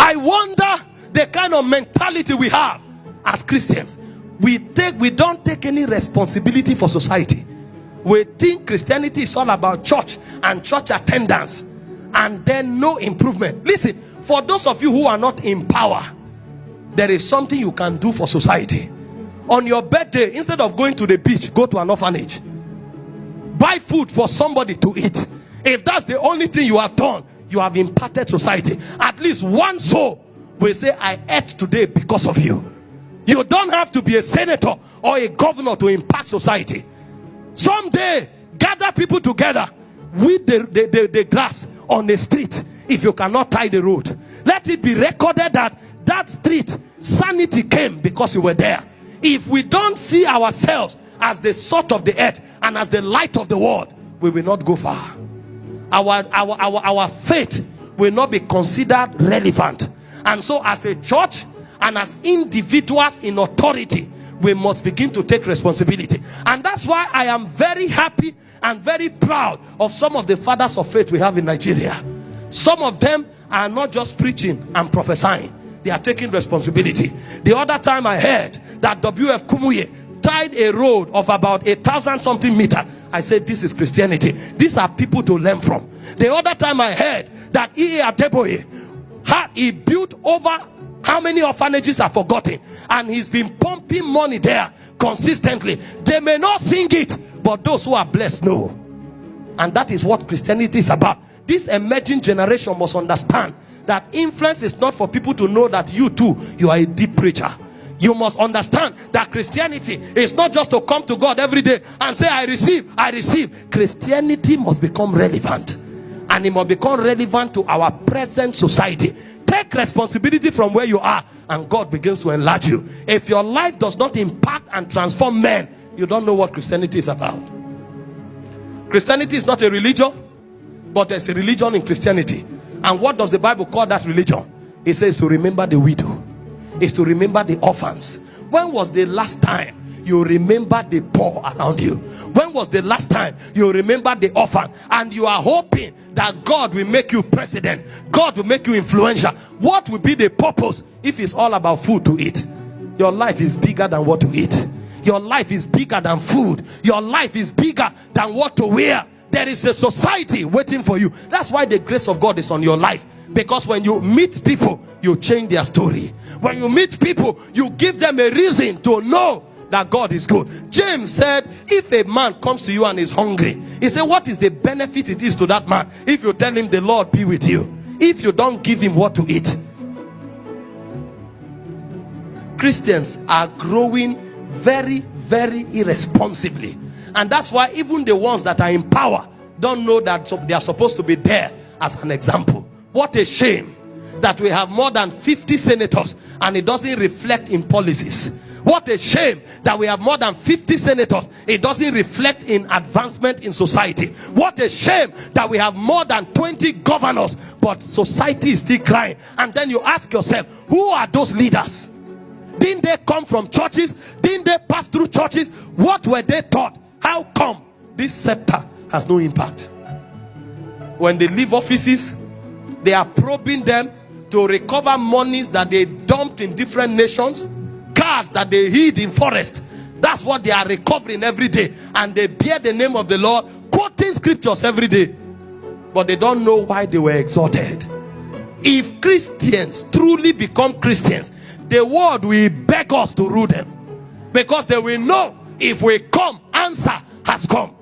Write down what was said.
I wonder the kind of mentality we have as Christians. We don't take any responsibility for society. We think Christianity is all about church and church attendance, and then no improvement. Listen, for those of you who are not in power, there is something you can do for society. On your birthday, instead of going to the beach, go to an orphanage. Buy food for somebody to eat. If that's the only thing you have done, you have impacted society. At least one soul will say, I ate today because of you. You don't have to be a senator or a governor to impact society. Someday, gather people together with the grass on the street. If you cannot tie the road, let it be recorded that that street, sanity came because you were there. If we don't see ourselves as the salt of the earth and as the light of the world, we will not go far. Our faith will not be considered relevant. And so as a church and as individuals in authority, we must begin to take responsibility. And that's why I am very happy and very proud of some of the fathers of faith we have in Nigeria. Some of them are not just preaching and prophesying. They are taking responsibility. The other time I heard that W.F. Kumuye tied a road of about 1,000 something meters. I said, this is Christianity. These are people to learn from. The other time I heard that E.A. Adeboye he built over how many orphanages are forgotten, and he's been pumping money there consistently. They may not sing it, but those who are blessed know. And that is what Christianity is about. This emerging generation must understand that influence is not for people to know that you too, you are a deep preacher. You must understand that Christianity is not just to come to God every day and say, I receive, I receive. Christianity must become relevant, and it must become relevant to our present society. Take responsibility from where you are, and God begins to enlarge you. If your life does not impact and transform men, you don't know what Christianity is about. Christianity is not a religion, but there's a religion in Christianity. And what does the Bible call that religion? It says to remember the widow. It's to remember the orphans. When was the last time you remember the poor around you? When was the last time you remember the orphan? And you are hoping that God will make you president, God will make you influential. What will be the purpose if it's all about food to eat? Your life is bigger than what to eat. Your life is bigger than food. Your life is bigger than what to wear. There is a society waiting for you. That's why the grace of God is on your life. Because when you meet people, you change their story. When you meet people, you give them a reason to know that God is good. James said, if a man comes to you and is hungry, he said, what is the benefit it is to that man if you tell him the Lord be with you, if you don't give him what to eat? Christians are growing very, very irresponsibly. And that's why even the ones that are in power don't know that they are supposed to be there as an example. What a shame that we have more than 50 senators and it doesn't reflect in policies. What a shame that we have more than 50 senators. It doesn't reflect in advancement in society. What a shame that we have more than 20 governors, but society is still crying. And then you ask yourself, who are those leaders? Didn't they come from churches? Didn't they pass through churches? What were they taught? How come this scepter has no impact? When they leave offices, they are probing them to recover monies that they dumped in different nations, cars that they hid in forest. That's what they are recovering every day. And they bear the name of the Lord, quoting scriptures every day. But they don't know why they were exalted. If Christians truly become Christians, the world will beg us to rule them. Because they will know, if we come, answer has come.